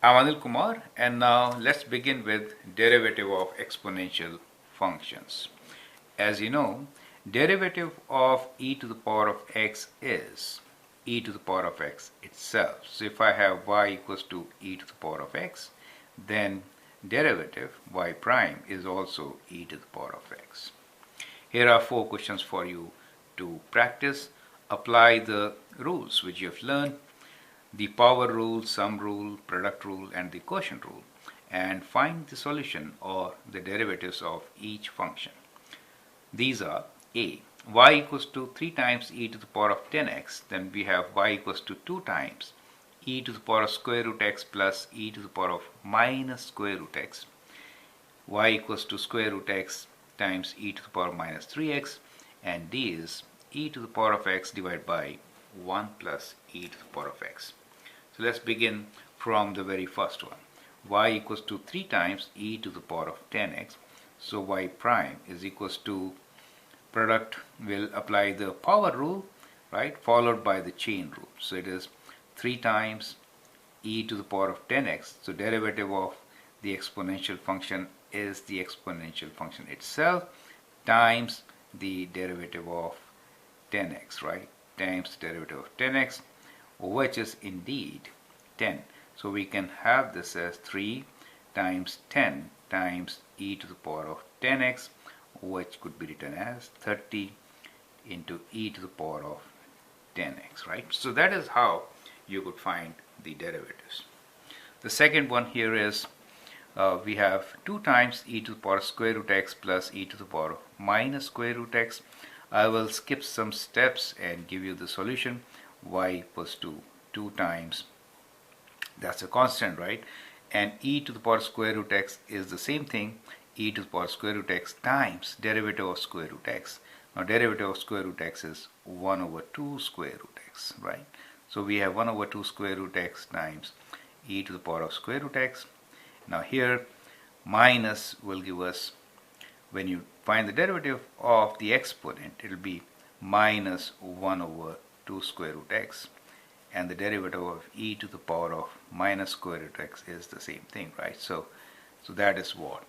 I'm Anil Kumar, and now let's begin with derivative of exponential functions. As you know, derivative of e to the power of x is e to the power of x itself. So if I have y equals to e to the power of x, then derivative y prime is also e to the power of x. Here are 4 questions for you to practice. Apply the rules which you have learned: the power rule, sum rule, product rule, and the quotient rule, and find the solution or the derivatives of each function. These are: a, y equals to 3 times e to the power of 10x, then we have y equals to 2 times e to the power of square root x plus e to the power of minus square root x. Y equals to square root x times e to the power of minus 3x, and d is e to the power of x divided by 1 plus e to the power of x. So let's begin from the very first one. Y equals to 3 times e to the power of 10x. So y prime is equals to, product will apply the power rule, right, followed by the chain rule. So it is 3 times e to the power of 10x. So derivative of the exponential function is the exponential function itself times the derivative of 10x, right, times the derivative of 10x, which is indeed 10. So we can have this as 3 times 10 times e to the power of 10x, which could be written as 30 into e to the power of 10x, right? So that is how you could find the derivatives. The second one here is we have 2 times e to the power of square root x plus e to the power of minus square root x. I will skip some steps and give you the solution. Y equals to 2 times, that's a constant, right, and e to the power of square root x is the same thing, e to the power of square root x times derivative of square root x. Now derivative of square root x is 1 over 2 square root x, right? So we have 1 over 2 square root x times e to the power of square root x. Now here minus will give us, when you find the derivative of the exponent, it will be minus 1 over 2 square root x, and the derivative of e to the power of minus square root x is the same thing, right? So that is what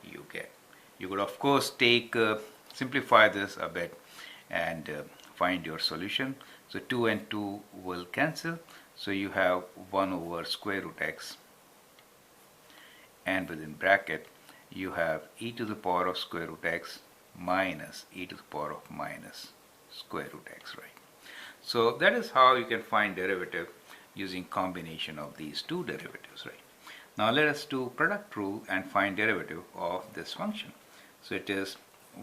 you get. You could of course take simplify this a bit and find your solution. So 2 and 2 will cancel, so you have 1 over square root x, and within bracket you have e to the power of square root x minus e to the power of minus square root x, right? So that is how you can find derivative using combination of these two derivatives, right? Now let us do product rule and find derivative of this function. So it is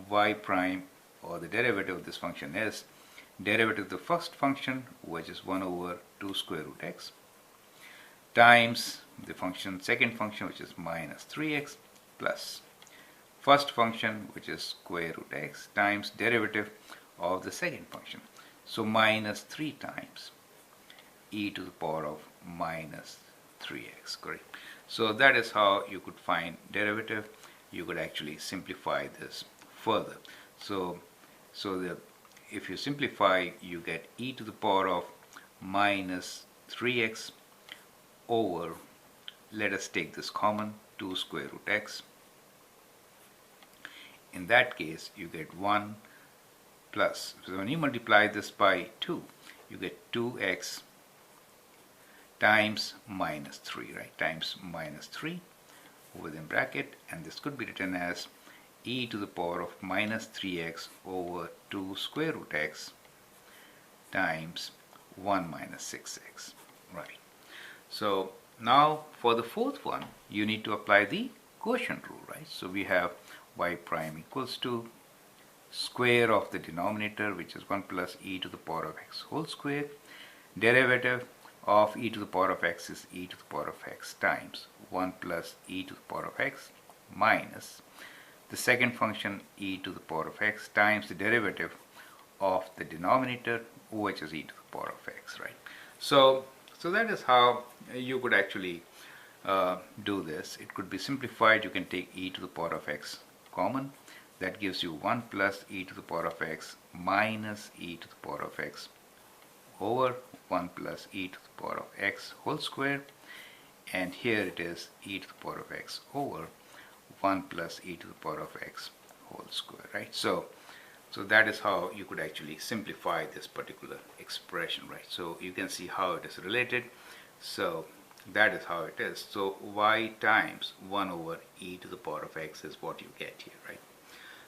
y prime, or the derivative of this function is derivative of the first function, which is 1 over 2 square root x, times the function, second function, which is minus 3x, plus first function, which is square root x, times derivative of the second function. So minus 3 times e to the power of minus 3x, correct? So that is how you could find derivative. You could actually simplify this further. So if you simplify, you get e to the power of minus 3x over, let us take this common, 2 square root x. In that case you get 1 plus, so when you multiply this by 2, you get 2x times minus 3, right, times minus 3 within bracket, and this could be written as e to the power of minus 3x over 2 square root x times 1 minus 6x, right? So now for the fourth one, you need to apply the quotient rule, right? So we have y prime equals to square of the denominator, which is 1 plus e to the power of x whole square. Derivative of e to the power of x is e to the power of x times 1 plus e to the power of x minus the second function e to the power of x times the derivative of the denominator, which is e to the power of x, right? So that is how you could actually do this. It could be simplified. You can take e to the power of x common. That gives you 1 plus e to the power of x minus e to the power of x over 1 plus e to the power of x whole square. and here it is e to the power of x over 1 plus e to the power of x whole square, right? So that is how you could actually simplify this particular expression, right? So you can see how it is related. So that is how it is. So y times 1 over e to the power of x is what you get here, right?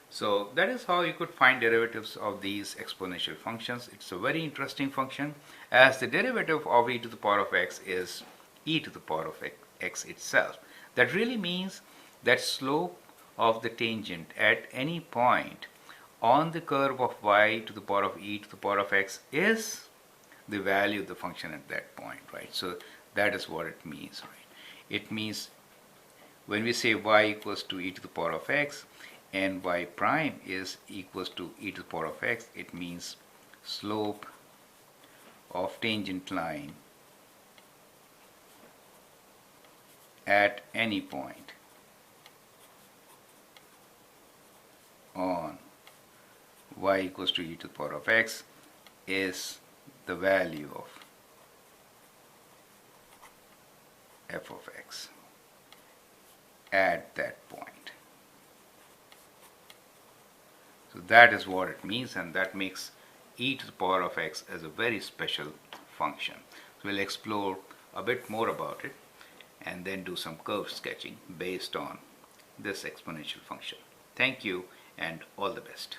So that is how you could find derivatives of these exponential functions. It's a very interesting function, as the derivative of e to the power of x is e to the power of x itself. That really means that slope of the tangent at any point on the curve of y to the power of e to the power of x is the value of the function at that point, right? So that is what it means, right? It means when we say y equals to e to the power of x and y prime is equals to e to the power of x, it means slope of tangent line at any point on y equals to e to the power of x is the value of f of x at that point. So that is what it means, and that makes e to the power of x as a very special function. So we'll explore a bit more about it and then do some curve sketching based on this exponential function. Thank you and all the best.